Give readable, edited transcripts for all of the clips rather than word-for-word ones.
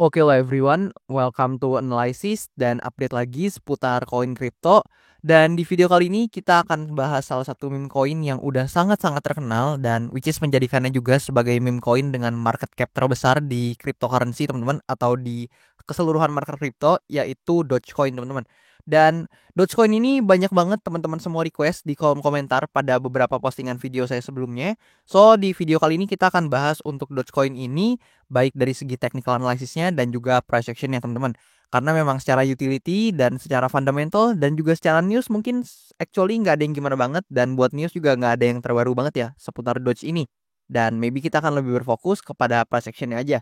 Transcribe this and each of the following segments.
Oke lah everyone, welcome to Analysis dan update lagi seputar koin kripto. Dan di video kali ini kita akan bahas salah satu meme coin yang udah sangat-sangat terkenal dan which is menjadikannya juga sebagai meme coin dengan market cap terbesar di cryptocurrency teman-teman, atau di keseluruhan market kripto, yaitu Dogecoin teman-teman. Dan Dogecoin ini banyak banget teman-teman semua request di kolom komentar pada beberapa postingan video saya sebelumnya. So di video kali ini kita akan bahas untuk Dogecoin ini baik dari segi technical analysisnya dan juga price action ya teman-teman. Karena memang secara utility dan secara fundamental dan juga secara news mungkin actually nggak ada yang gimana banget, dan buat news juga nggak ada yang terbaru banget ya seputar Doge ini. Dan maybe kita akan lebih berfokus kepada price actionnya aja.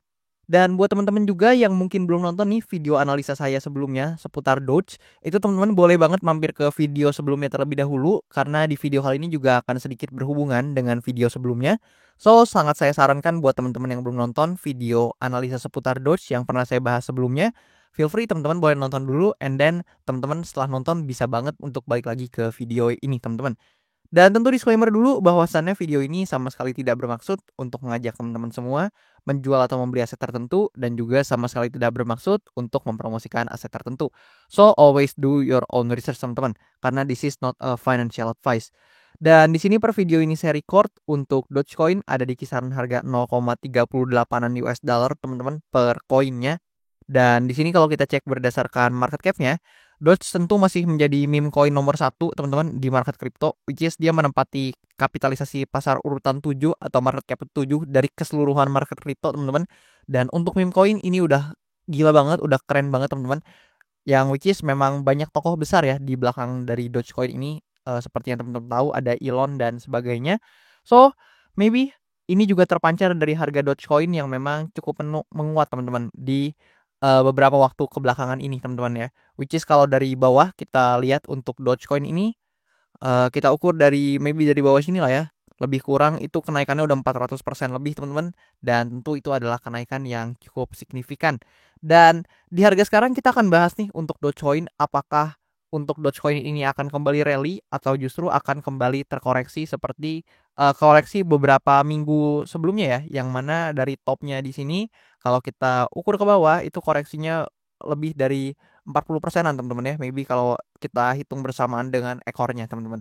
Dan buat teman-teman juga yang mungkin belum nonton nih video analisa saya sebelumnya seputar Doge, itu teman-teman boleh banget mampir ke video sebelumnya terlebih dahulu, karena di video kali ini juga akan sedikit berhubungan dengan video sebelumnya. So, sangat saya sarankan buat teman-teman yang belum nonton video analisa seputar Doge yang pernah saya bahas sebelumnya, feel free teman-teman boleh nonton dulu, and then teman-teman setelah nonton bisa banget untuk balik lagi ke video ini teman-teman. Dan tentu disclaimer dulu bahwasannya video ini sama sekali tidak bermaksud untuk mengajak teman-teman semua menjual atau membeli aset tertentu, dan juga sama sekali tidak bermaksud untuk mempromosikan aset tertentu. So always do your own research teman-teman, karena this is not a financial advice. Dan di sini per video ini saya record untuk Dogecoin ada di kisaran harga 0,38an US dollar teman-teman per koinnya. Dan di sini kalau kita cek berdasarkan market cap-nya, Doge tentu masih menjadi meme coin nomor 1 teman-teman di market crypto, which is dia menempati kapitalisasi pasar urutan 7 atau market cap 7 dari keseluruhan market crypto teman-teman. Dan untuk meme coin ini udah gila banget, udah keren banget teman-teman. Yang which is memang banyak tokoh besar ya di belakang dari Dogecoin ini, seperti yang teman-teman tahu ada Elon dan sebagainya. So, maybe ini juga terpancar dari harga Dogecoin yang memang cukup menguat teman-teman di beberapa waktu kebelakangan ini teman-teman ya. Which is kalau dari bawah kita lihat untuk Dogecoin ini, kita ukur dari maybe dari bawah sini lah ya. Lebih kurang itu kenaikannya udah 400% lebih teman-teman, dan tentu itu adalah kenaikan yang cukup signifikan. Dan di harga sekarang kita akan bahas nih untuk Dogecoin, apakah untuk Dogecoin ini akan kembali rally atau justru akan kembali terkoreksi seperti koreksi beberapa minggu sebelumnya ya, yang mana dari topnya di sini kalau kita ukur ke bawah itu koreksinya lebih dari 40%-an teman-teman ya, maybe kalau kita hitung bersamaan dengan ekornya teman-teman.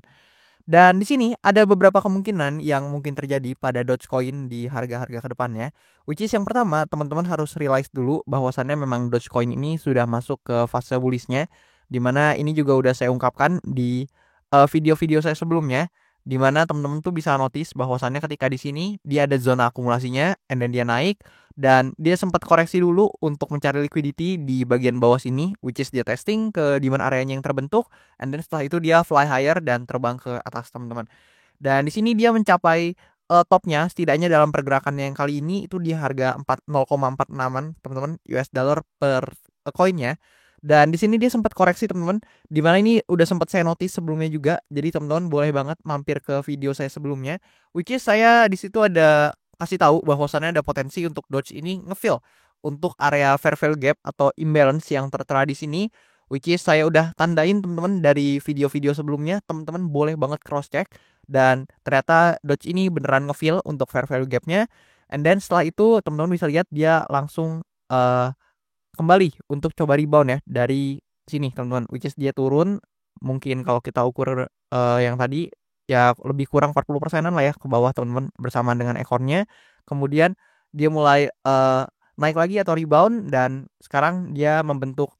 Dan di sini ada beberapa kemungkinan yang mungkin terjadi pada Dogecoin di harga-harga ke depannya. Which is yang pertama, teman-teman harus realize dulu bahwasannya memang Dogecoin ini sudah masuk ke fase bullish-nya, dimana ini juga udah saya ungkapkan di video-video saya sebelumnya, dimana teman-teman tuh bisa notice bahwasannya ketika di sini dia ada zona akumulasinya, and then dia naik, dan dia sempat koreksi dulu untuk mencari liquidity di bagian bawah sini, which is dia testing ke dimana areanya yang terbentuk. And then setelah itu dia fly higher dan terbang ke atas teman-teman. Dan di sini dia mencapai topnya setidaknya dalam pergerakannya yang kali ini itu di harga 0,46an teman-teman US dollar per koinnya. Dan di sini dia sempat koreksi teman-teman, di mana ini udah sempat saya notice sebelumnya juga. Jadi teman-teman boleh banget mampir ke video saya sebelumnya, which is saya di situ ada kasih tahu bahwasannya ada potensi untuk Doge ini ngefill untuk area fair value gap atau imbalance yang tertera di sini, which is saya udah tandain teman-teman dari video-video sebelumnya. Teman-teman boleh banget cross check, dan ternyata Doge ini beneran ngefill untuk fair value gap-nya. And then setelah itu teman-teman bisa lihat dia langsung kembali untuk coba rebound ya dari sini teman-teman, which is dia turun mungkin kalau kita ukur yang tadi ya lebih kurang 40%-an lah ya ke bawah teman-teman bersamaan dengan ekornya. Kemudian dia mulai naik lagi atau rebound, dan sekarang dia membentuk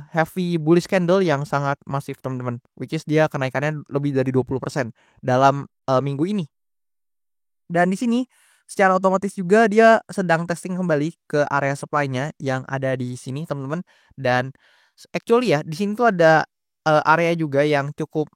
heavy bullish candle yang sangat masif teman-teman, which is dia kenaikannya lebih dari 20% dalam minggu ini. Dan di sini secara otomatis juga dia sedang testing kembali ke area supply-nya yang ada di sini teman-teman. Dan actually ya di sini tuh ada area juga yang cukup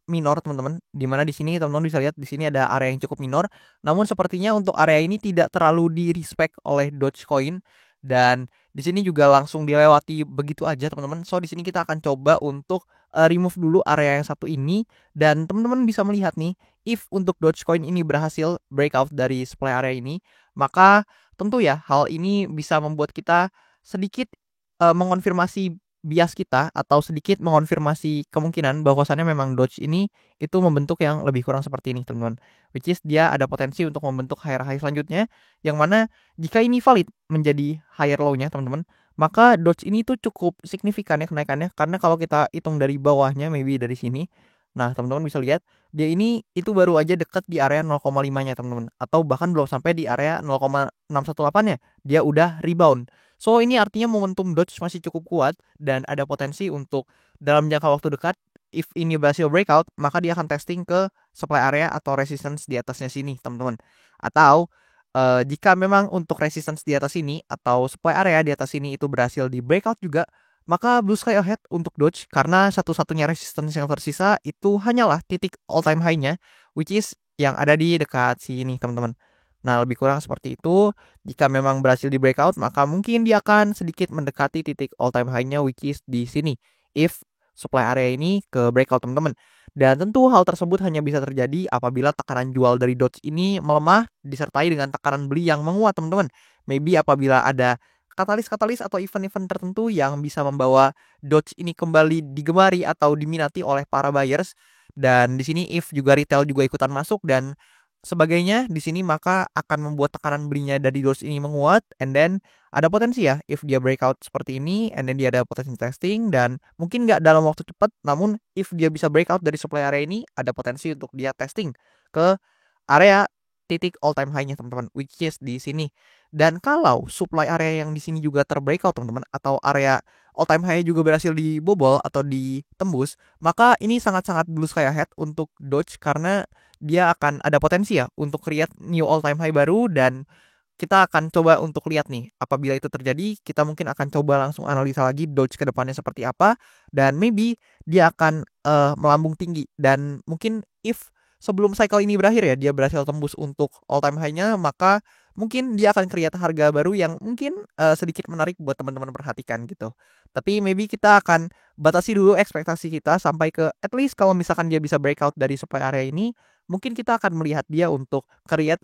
minor teman-teman, dimana di sini teman-teman bisa lihat di sini ada area yang cukup minor. Namun sepertinya untuk area ini tidak terlalu di respect oleh Dogecoin, dan di sini juga langsung dilewati begitu aja teman-teman. So di sini kita akan coba untuk remove dulu area yang satu ini, dan teman-teman bisa melihat nih, if untuk Dogecoin ini berhasil breakout dari supply area ini, maka tentu ya hal ini bisa membuat kita sedikit mengonfirmasi bias kita atau sedikit mengonfirmasi kemungkinan bahwasannya memang Doge ini itu membentuk yang lebih kurang seperti ini, teman-teman. Which is dia ada potensi untuk membentuk higher high selanjutnya, yang mana jika ini valid menjadi higher low-nya, teman-teman, maka Doge ini tuh cukup signifikan ya kenaikannya, karena kalau kita hitung dari bawahnya, maybe dari sini, nah teman-teman bisa lihat dia ini itu baru aja dekat di area 0,5-nya, teman-teman, atau bahkan belum sampai di area 0,618-nya, dia udah rebound. So ini artinya momentum Doge masih cukup kuat dan ada potensi untuk dalam jangka waktu dekat, if ini berhasil breakout, maka dia akan testing ke supply area atau resistance di atasnya sini, teman-teman. Atau jika memang untuk resistance di atas ini atau supply area di atas ini itu berhasil di breakout juga, maka blue sky ahead untuk Doge, karena satu-satunya resistance yang tersisa itu hanyalah titik all time high-nya, which is yang ada di dekat sini, teman-teman. Nah, lebih kurang seperti itu. Jika memang berhasil di breakout, maka mungkin dia akan sedikit mendekati titik all time high-nya, which is di sini. If supply area ini ke breakout, teman-teman. Dan tentu hal tersebut hanya bisa terjadi apabila tekanan jual dari Doge ini melemah disertai dengan tekanan beli yang menguat, teman-teman. Maybe apabila ada katalis-katalis atau event-event tertentu yang bisa membawa Doge ini kembali digemari atau diminati oleh para buyers. Dan di sini if juga retail juga ikutan masuk dan sebagainya di sini, maka akan membuat tekanan belinya dari Doge ini menguat, and then ada potensi ya if dia breakout seperti ini, and then dia ada potensi testing dan mungkin nggak dalam waktu cepat, namun if dia bisa breakout dari supply area ini ada potensi untuk dia testing ke area titik all time high-nya, teman-teman, which is di sini. Dan kalau supply area yang di sini juga terbreakout, teman-teman, atau area all time high juga berhasil dibobol atau ditembus, maka ini sangat-sangat blue sky ahead untuk Doge, karena dia akan ada potensi ya untuk create new all time high baru. Dan kita akan coba untuk lihat nih, apabila itu terjadi, kita mungkin akan coba langsung analisa lagi Doge ke depannya seperti apa, dan maybe dia akan melambung tinggi, dan mungkin if sebelum cycle ini berakhir ya dia berhasil tembus untuk all time high-nya, maka mungkin dia akan create harga baru yang mungkin sedikit menarik buat teman-teman perhatikan gitu. Tapi maybe kita akan batasi dulu ekspektasi kita sampai ke at least kalau misalkan dia bisa breakout dari supply area ini, mungkin kita akan melihat dia untuk create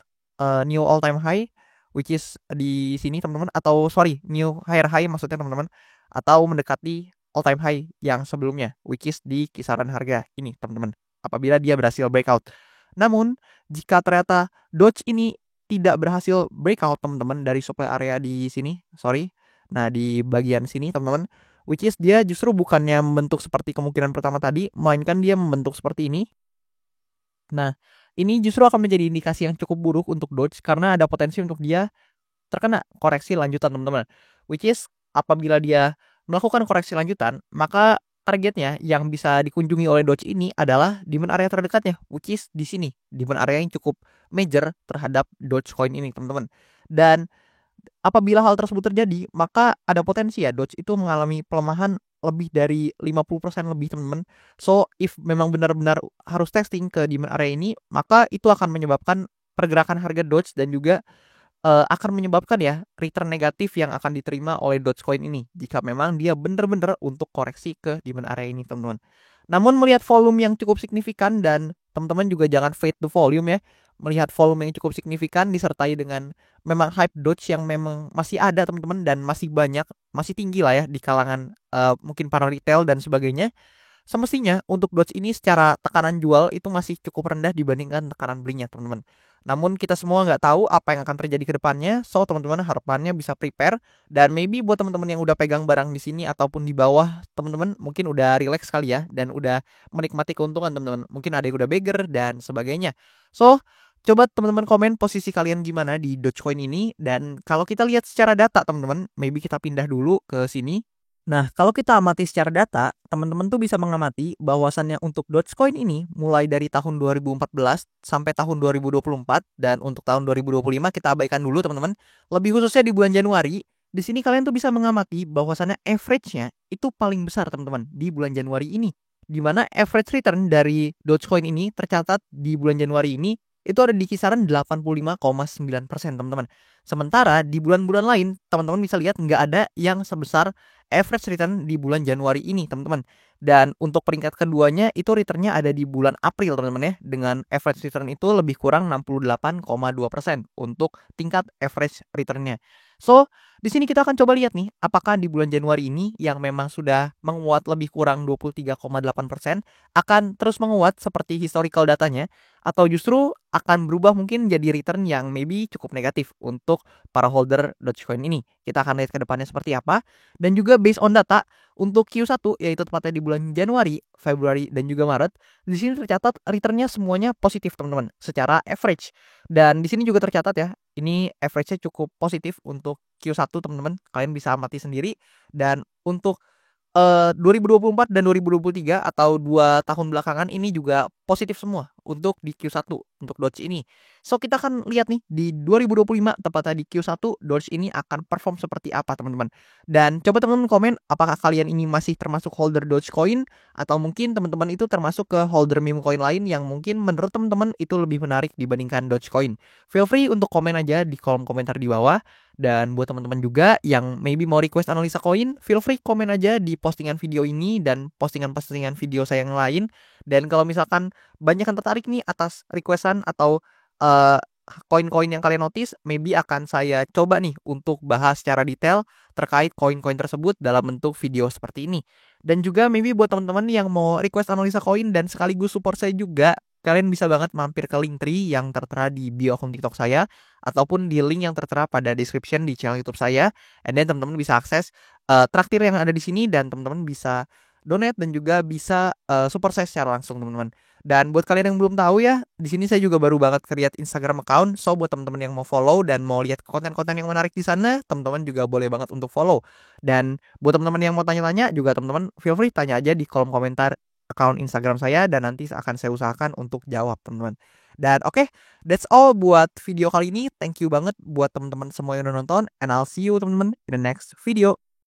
new all time high, which is di sini, teman-teman, atau sorry, new higher high maksudnya, teman-teman, atau mendekati all time high yang sebelumnya, which is di kisaran harga ini, teman-teman, apabila dia berhasil breakout. Namun jika ternyata Doge ini tidak berhasil breakout, teman-teman, dari supply area di sini, sorry, nah di bagian sini, teman-teman, which is dia justru bukannya membentuk seperti kemungkinan pertama tadi, melainkan dia membentuk seperti ini. Nah, ini justru akan menjadi indikasi yang cukup buruk untuk Doge, karena ada potensi untuk dia terkena koreksi lanjutan, teman-teman. Which is apabila dia melakukan koreksi lanjutan, maka targetnya yang bisa dikunjungi oleh Doge ini adalah demand area terdekatnya, which is di sini, demand area yang cukup major terhadap Dogecoin ini, teman-teman. Dan apabila hal tersebut terjadi, maka ada potensi ya Doge itu mengalami pelemahan lebih dari 50% lebih, teman-teman. So, if memang benar-benar harus testing ke demand area ini, maka itu akan menyebabkan pergerakan harga Doge dan juga akan menyebabkan ya return negatif yang akan diterima oleh Dogecoin ini jika memang dia benar-benar untuk koreksi ke demand area ini, teman-teman. Namun melihat volume yang cukup signifikan, dan teman-teman juga jangan fade the volume ya, melihat volume yang cukup signifikan disertai dengan memang hype Doge yang memang masih ada, teman-teman, dan masih banyak, masih tinggi lah ya di kalangan mungkin para retail dan sebagainya. Semestinya untuk Doge ini secara tekanan jual itu masih cukup rendah dibandingkan tekanan belinya, teman-teman. Namun kita semua nggak tahu apa yang akan terjadi ke depannya, so teman-teman harapannya bisa prepare, dan maybe buat teman-teman yang udah pegang barang di sini ataupun di bawah, teman-teman mungkin udah relax kali ya dan udah menikmati keuntungan, teman-teman. Mungkin ada yang udah beggar dan sebagainya. So, coba teman-teman komen posisi kalian gimana di Dogecoin ini, dan kalau kita lihat secara data, teman-teman, maybe kita pindah dulu ke sini. Nah, kalau kita amati secara data, teman-teman tuh bisa mengamati bahwasannya untuk Dogecoin ini mulai dari tahun 2014 sampai tahun 2024, dan untuk tahun 2025 kita abaikan dulu, teman-teman. Lebih khususnya di bulan Januari, di sini kalian tuh bisa mengamati bahwasannya average-nya itu paling besar, teman-teman, di bulan Januari ini. Di mana average return dari Dogecoin ini tercatat di bulan Januari ini itu ada di kisaran 85,9%, teman-teman. Sementara di bulan-bulan lain, teman-teman bisa lihat nggak ada yang sebesar average return di bulan Januari ini, teman-teman. Dan untuk peringkat keduanya itu returnnya ada di bulan April, teman-teman ya, dengan average return itu lebih kurang 68,2% untuk tingkat average returnnya. So, di sini kita akan coba lihat nih, apakah di bulan Januari ini yang memang sudah menguat lebih kurang 23,8% akan terus menguat seperti historical datanya, atau justru akan berubah mungkin jadi return yang maybe cukup negatif untuk para holder Dogecoin ini. Kita akan lihat ke depannya seperti apa, dan juga based on data untuk Q1 yaitu tepatnya di bulan Januari, Februari, dan juga Maret, di sini tercatat returnnya semuanya positif teman-teman secara average. Dan di sini juga tercatat ya, ini average-nya cukup positif untuk Q1 teman-teman. Kalian bisa amati sendiri. Dan untuk 2024 dan 2023 atau 2 tahun belakangan ini juga positif semua untuk di Q1 untuk Doge ini. So kita akan lihat nih di 2025 tepatnya di Q1 Doge ini akan perform seperti apa teman-teman. Dan coba teman-teman komen apakah kalian ini masih termasuk holder Dogecoin atau mungkin teman-teman itu termasuk ke holder meme coin lain yang mungkin menurut teman-teman itu lebih menarik dibandingkan Dogecoin. Feel free untuk komen aja di kolom komentar di bawah. Dan buat teman-teman juga yang maybe mau request analisa koin, feel free komen aja di postingan video ini dan postingan-postingan video saya yang lain. Dan kalau misalkan banyak yang tertarik nih atas requestan atau uh, koin-koin yang kalian notice, maybe akan saya coba nih untuk bahas secara detail terkait koin-koin tersebut dalam bentuk video seperti ini. Dan juga maybe buat teman-teman yang mau request analisa koin dan sekaligus support saya juga, kalian bisa banget mampir ke Linktree yang tertera di bio akun TikTok saya ataupun di link yang tertera pada description di channel YouTube saya. And then teman-teman bisa akses traktir yang ada di sini dan teman-teman bisa donate dan juga bisa support saya secara langsung teman-teman. Dan buat kalian yang belum tahu ya, di sini saya juga baru banget create Instagram account. So buat teman-teman yang mau follow dan mau lihat konten-konten yang menarik di sana, teman-teman juga boleh banget untuk follow. Dan buat teman-teman yang mau tanya-tanya juga teman-teman feel free tanya aja di kolom komentar account Instagram saya dan nanti akan saya usahakan untuk jawab teman-teman. Dan oke, that's all buat video kali ini. Thank you banget buat teman-teman semua yang udah nonton and I'll see you teman-teman in the next video.